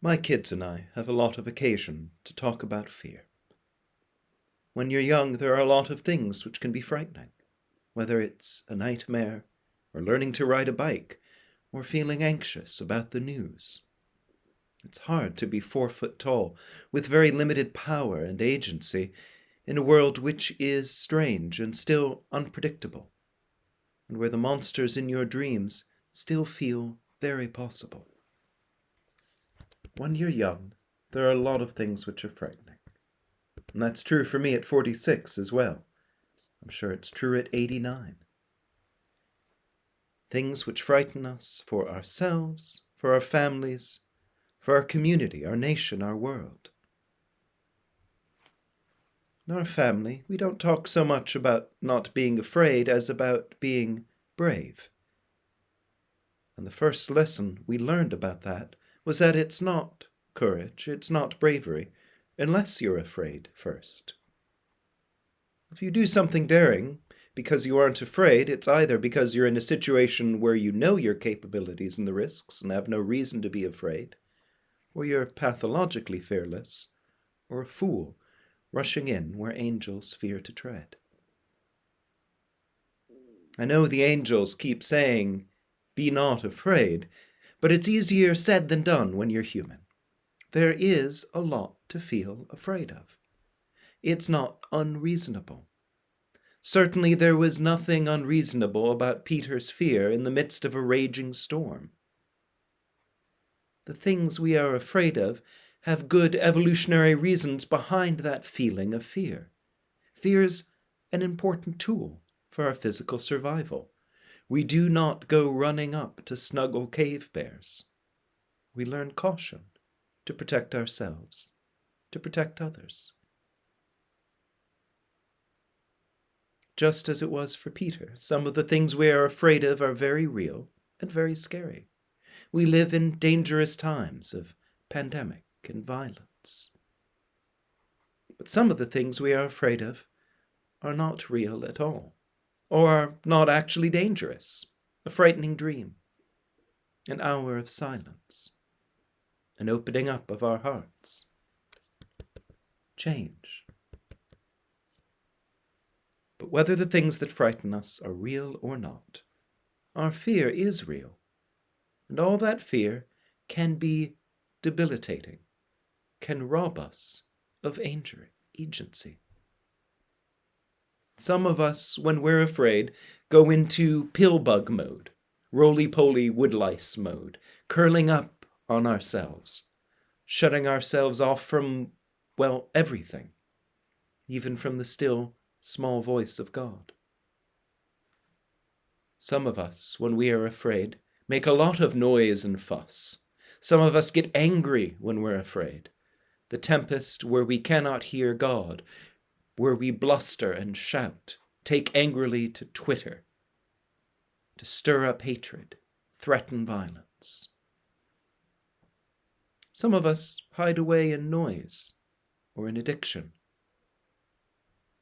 My kids and I have a lot of occasion to talk about fear. When you're young, there are a lot of things which can be frightening, whether it's a nightmare, or learning to ride a bike, or feeling anxious about the news. It's hard to be 4 foot tall, with very limited power and agency, in a world which is strange and still unpredictable, and where the monsters in your dreams still feel very possible. When you're young, there are a lot of things which are frightening. And that's true for me at 46 as well. I'm sure it's true at 89. Things which frighten us for ourselves, for our families, for our community, our nation, our world. In our family, we don't talk so much about not being afraid as about being brave. And the first lesson we learned about that was that it's not courage, it's not bravery, unless you're afraid first. If you do something daring because you aren't afraid, it's either because you're in a situation where you know your capabilities and the risks and have no reason to be afraid, or you're pathologically fearless, or a fool rushing in where angels fear to tread. I know the angels keep saying, "Be not afraid," but it's easier said than done when you're human. There is a lot to feel afraid of. It's not unreasonable. Certainly there was nothing unreasonable about Peter's fear in the midst of a raging storm. The things we are afraid of have good evolutionary reasons behind that feeling of fear. Fear's an important tool for our physical survival. We do not go running up to snuggle cave bears. We learn caution to protect ourselves, to protect others. Just as it was for Peter, some of the things we are afraid of are very real and very scary. We live in dangerous times of pandemic and violence. But some of the things we are afraid of are not real at all, or are not actually dangerous. A frightening dream, an hour of silence, an opening up of our hearts, change. But whether the things that frighten us are real or not, our fear is real, and all that fear can be debilitating, can rob us of agency. Some of us, when we're afraid, go into pill-bug mode, roly-poly woodlice mode, curling up on ourselves, shutting ourselves off from, everything, even from the still, small voice of God. Some of us, when we are afraid, make a lot of noise and fuss. Some of us get angry when we're afraid. The tempest where we cannot hear God, where we bluster and shout, take angrily to Twitter, to stir up hatred, threaten violence. Some of us hide away in noise or in addiction.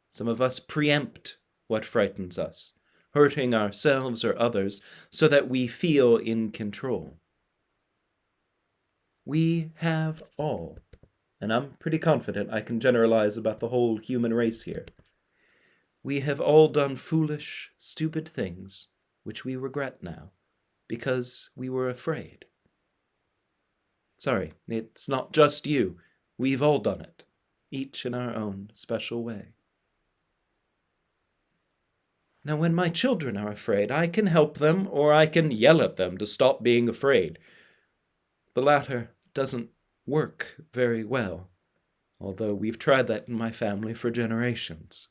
Some of us preempt what frightens us, hurting ourselves or others so that we feel in control. We have all, and I'm pretty confident I can generalize about the whole human race here. We have all done foolish, stupid things which we regret now because we were afraid. Sorry, it's not just you. We've all done it, each in our own special way. Now, when my children are afraid, I can help them or I can yell at them to stop being afraid. The latter doesn't work very well, although we've tried that in my family for generations.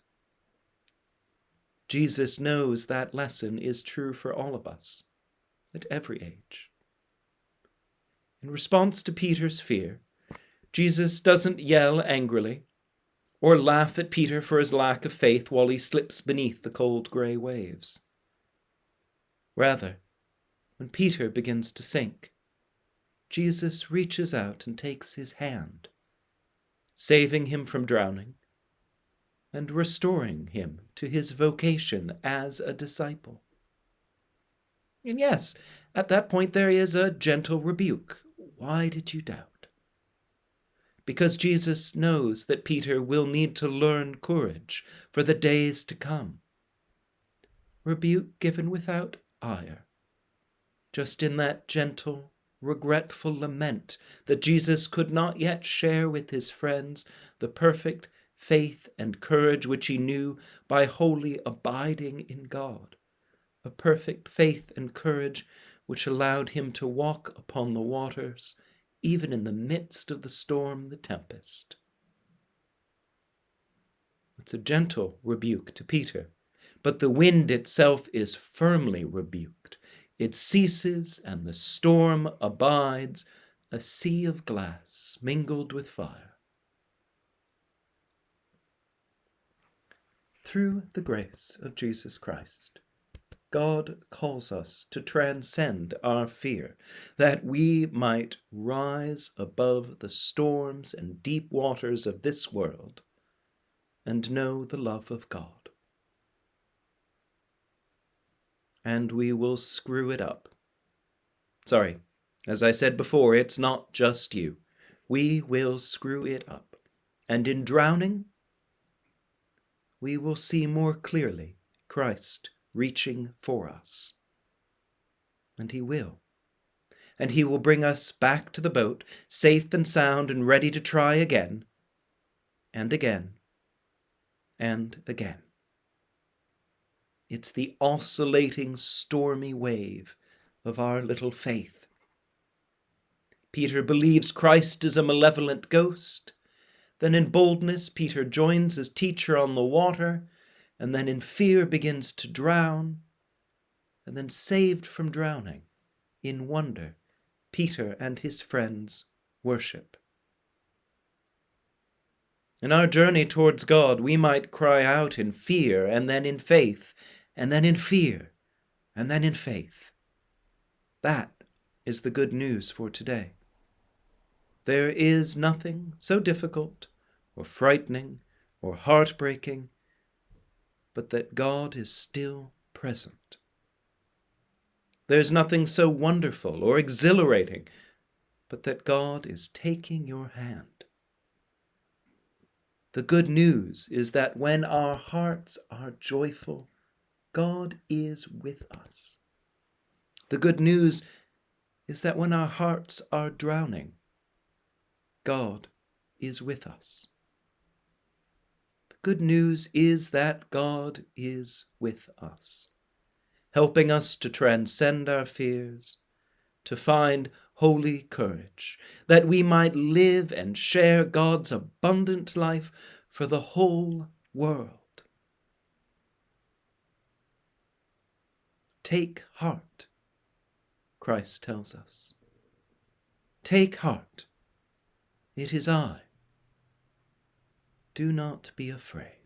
Jesus knows that lesson is true for all of us, at every age. In response to Peter's fear, Jesus doesn't yell angrily or laugh at Peter for his lack of faith while he slips beneath the cold grey waves. Rather, when Peter begins to sink, Jesus reaches out and takes his hand, saving him from drowning and restoring him to his vocation as a disciple. And yes, at that point there is a gentle rebuke. Why did you doubt? because Jesus knows that Peter will need to learn courage for the days to come. Rebuke given without ire, just in that gentle, regretful lament that Jesus could not yet share with his friends the perfect faith and courage which he knew by wholly abiding in God, a perfect faith and courage which allowed him to walk upon the waters, even in the midst of the storm, the tempest. It's a gentle rebuke to Peter, but the wind itself is firmly rebuked. It ceases, and the storm abides, a sea of glass mingled with fire. Through the grace of Jesus Christ, God calls us to transcend our fear, that we might rise above the storms and deep waters of this world and know the love of God. And we will screw it up. Sorry, as I said before, it's not just you. We will screw it up. And in drowning, we will see more clearly Christ reaching for us. And he will. And he will bring us back to the boat, safe and sound and ready to try again, and again, and again. It's the oscillating, stormy wave of our little faith. Peter believes Christ is a malevolent ghost. Then in boldness, Peter joins his teacher on the water, and then in fear begins to drown. And then, saved from drowning, in wonder, Peter and his friends worship. In our journey towards God, we might cry out in fear, and then in faith, and then in fear, and then in faith. That is the good news for today. There is nothing so difficult, or frightening, or heartbreaking, but that God is still present. There's nothing so wonderful or exhilarating, but that God is taking your hand. The good news is that when our hearts are joyful, God is with us. The good news is that when our hearts are drowning, God is with us. The good news is that God is with us, helping us to transcend our fears, to find holy courage, that we might live and share God's abundant life for the whole world. Take heart, Christ tells us. Take heart. It is I. Do not be afraid.